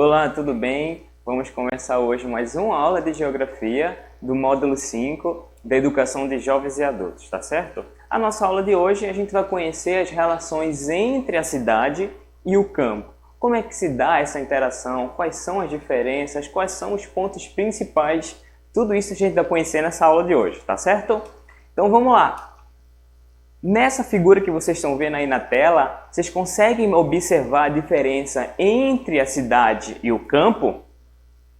Olá, tudo bem? Vamos começar hoje mais uma aula de Geografia do módulo 5 da Educação de Jovens e Adultos, tá certo? A nossa aula de hoje a gente vai conhecer as relações entre a cidade e o campo. Como é que se dá essa interação? Quais são as diferenças? Quais são os pontos principais? Tudo isso a gente vai conhecer nessa aula de hoje, tá certo? Então vamos lá! Nessa figura que vocês estão vendo aí na tela, vocês conseguem observar a diferença entre a cidade e o campo?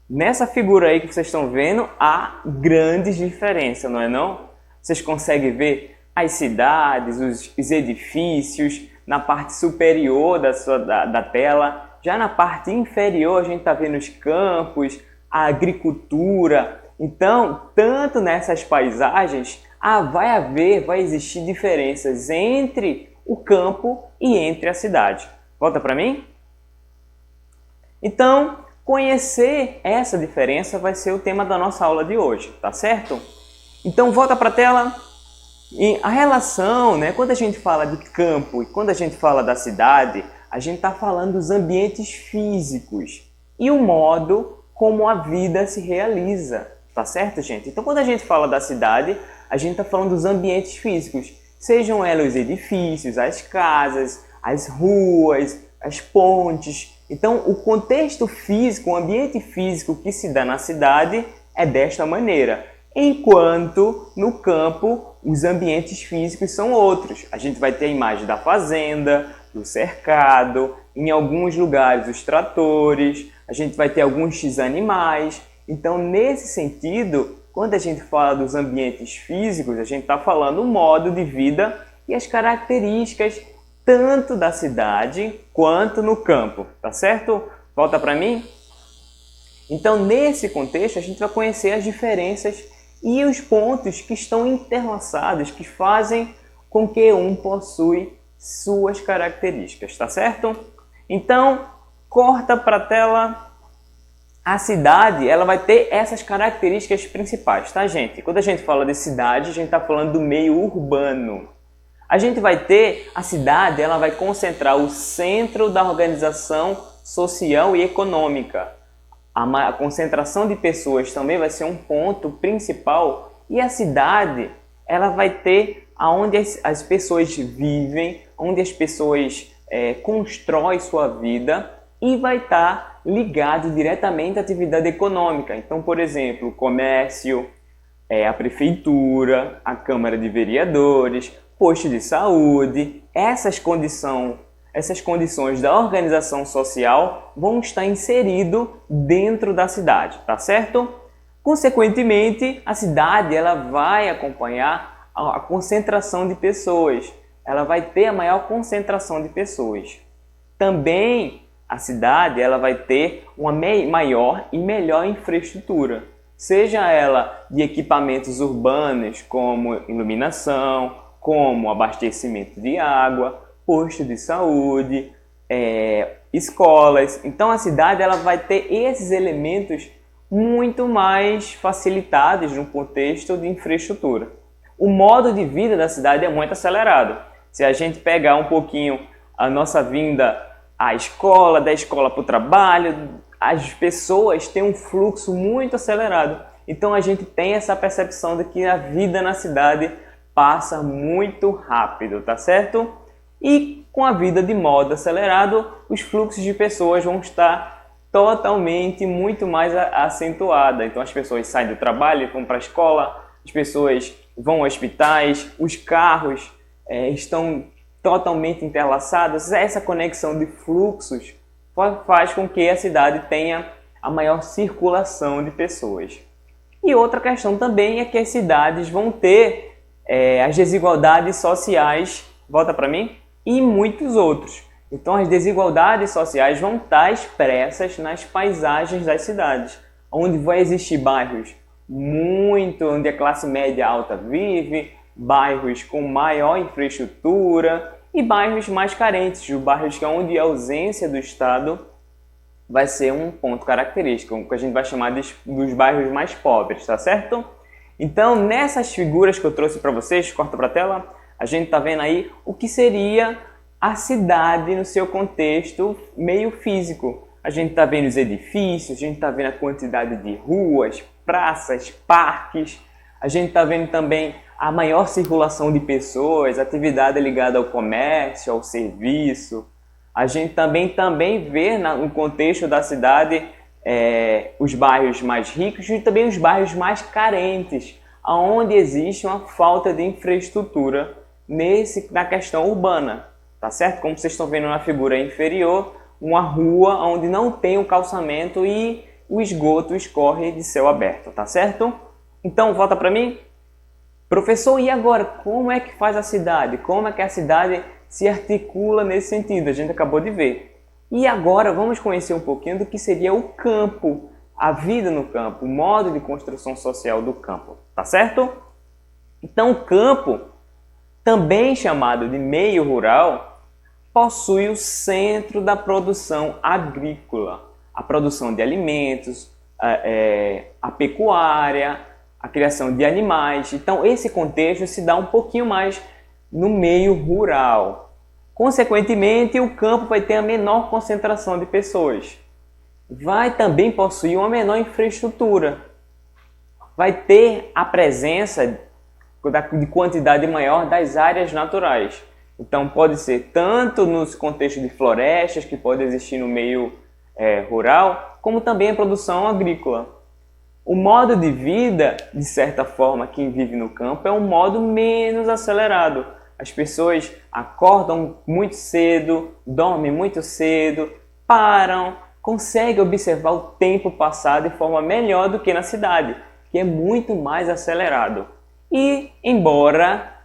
Nessa figura aí que vocês estão vendo, há grandes diferenças, não é não? Vocês conseguem ver as cidades, os edifícios, na parte superior da tela. Já na parte inferior a gente está vendo os campos, a agricultura. Então, tanto nessas paisagens, vai existir diferenças entre o campo e entre a cidade. Volta para mim? Então, conhecer essa diferença vai ser o tema da nossa aula de hoje, tá certo? Então, volta para a tela. E a relação, né, quando a gente fala de campo e quando a gente fala da cidade, a gente está falando dos ambientes físicos e o modo como a vida se realiza, tá certo, gente? Então, quando a gente fala da cidade, a gente está falando dos ambientes físicos, sejam elas os edifícios, as casas, as ruas, as pontes. Então, o contexto físico, o ambiente físico que se dá na cidade é desta maneira, enquanto no campo os ambientes físicos são outros. A gente vai ter a imagem da fazenda, do cercado, em alguns lugares os tratores, a gente vai ter alguns X-animais. Então, nesse sentido, quando a gente fala dos ambientes físicos, a gente está falando o modo de vida e as características tanto da cidade quanto no campo, tá certo? Volta para mim? Então, nesse contexto, a gente vai conhecer as diferenças e os pontos que estão interlaçados, que fazem com que um possui suas características, tá certo? Então, corta para a tela. A cidade, ela vai ter essas características principais, tá, gente? Quando a gente fala de cidade, a gente está falando do meio urbano. A gente vai ter, a cidade, ela vai concentrar o centro da organização social e econômica. A concentração de pessoas também vai ser um ponto principal e a cidade, ela vai ter aonde as pessoas vivem, onde as pessoas constroem sua vida e vai estar ligado diretamente à atividade econômica. Então, por exemplo, o comércio, a prefeitura, a Câmara de Vereadores, posto de saúde, essas condições da organização social vão estar inseridas dentro da cidade, tá certo? Consequentemente, a cidade ela vai acompanhar a concentração de pessoas, ela vai ter a maior concentração de pessoas. Também a cidade ela vai ter uma maior e melhor infraestrutura, seja ela de equipamentos urbanos como iluminação, como abastecimento de água, posto de saúde, escolas. Então a cidade ela vai ter esses elementos muito mais facilitados no contexto de infraestrutura. O modo de vida da cidade é muito acelerado. Se a gente pegar um pouquinho a nossa vinda à escola, da escola para o trabalho, as pessoas têm um fluxo muito acelerado. Então a gente tem essa percepção de que a vida na cidade passa muito rápido, tá certo? E com a vida de modo acelerado, os fluxos de pessoas vão estar totalmente muito mais acentuados. Então as pessoas saem do trabalho, vão para a escola, as pessoas vão a hospitais, os carros estão totalmente interlaçados. Essa conexão de fluxos faz com que a cidade tenha a maior circulação de pessoas. E outra questão também é que as cidades vão ter as desigualdades sociais, volta para mim, e muitos outros. Então as desigualdades sociais vão estar expressas nas paisagens das cidades, onde vai existir bairros onde a classe média alta vive, bairros com maior infraestrutura e bairros mais carentes, os bairros onde a ausência do Estado vai ser um ponto característico, que a gente vai chamar dos bairros mais pobres, tá certo? Então, nessas figuras que eu trouxe para vocês, corta para a tela, a gente está vendo aí o que seria a cidade no seu contexto meio físico. A gente está vendo os edifícios, a gente está vendo a quantidade de ruas, praças, parques. A gente está vendo também a maior circulação de pessoas, atividade ligada ao comércio, ao serviço. A gente também vê no contexto da cidade os bairros mais ricos e também os bairros mais carentes, onde existe uma falta de infraestrutura na questão urbana, tá certo? Como vocês estão vendo na figura inferior, uma rua onde não tem um calçamento e o esgoto escorre de céu aberto, tá certo? Então, volta para mim. Professor, e agora? Como é que faz a cidade? Como é que a cidade se articula nesse sentido? A gente acabou de ver. E agora vamos conhecer um pouquinho do que seria o campo, a vida no campo, o modo de construção social do campo, tá certo? Então, o campo, também chamado de meio rural, possui o centro da produção agrícola, a produção de alimentos, a pecuária, a criação de animais. Então, esse contexto se dá um pouquinho mais no meio rural. Consequentemente, o campo vai ter a menor concentração de pessoas. Vai também possuir uma menor infraestrutura. Vai ter a presença de quantidade maior das áreas naturais. Então, pode ser tanto nos contextos de florestas, que pode existir no meio rural, como também a produção agrícola. O modo de vida, de certa forma, quem vive no campo é um modo menos acelerado. As pessoas acordam muito cedo, dormem muito cedo, param, conseguem observar o tempo passado de forma melhor do que na cidade, que é muito mais acelerado. E, embora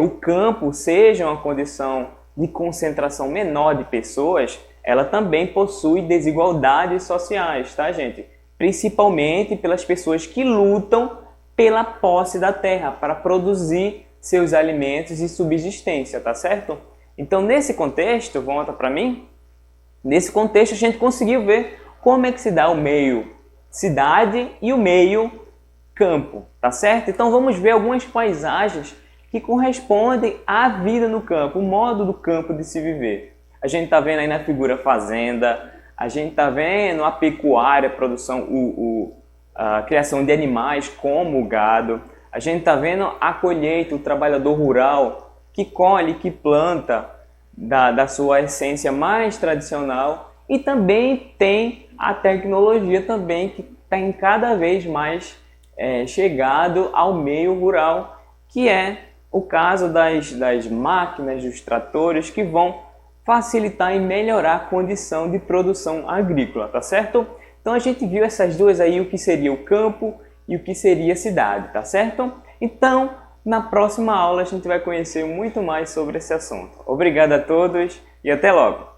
o campo seja uma condição de concentração menor de pessoas, ela também possui desigualdades sociais, tá, gente? Principalmente pelas pessoas que lutam pela posse da terra para produzir seus alimentos e subsistência, tá certo? Então, nesse contexto, volta para mim, nesse contexto a gente conseguiu ver como é que se dá o meio cidade e o meio campo, tá certo? Então, vamos ver algumas paisagens que correspondem à vida no campo, o modo do campo de se viver. A gente está vendo aí na figura fazenda, a gente está vendo a pecuária, a produção, a criação de animais como o gado. A gente está vendo a colheita, o trabalhador rural que colhe, que planta da sua essência mais tradicional. E também tem a tecnologia também que tem cada vez mais chegado ao meio rural, que é o caso das máquinas, dos tratores, que vão facilitar e melhorar a condição de produção agrícola, tá certo? Então a gente viu essas duas aí, o que seria o campo e o que seria a cidade, tá certo? Então, na próxima aula a gente vai conhecer muito mais sobre esse assunto. Obrigado a todos e até logo!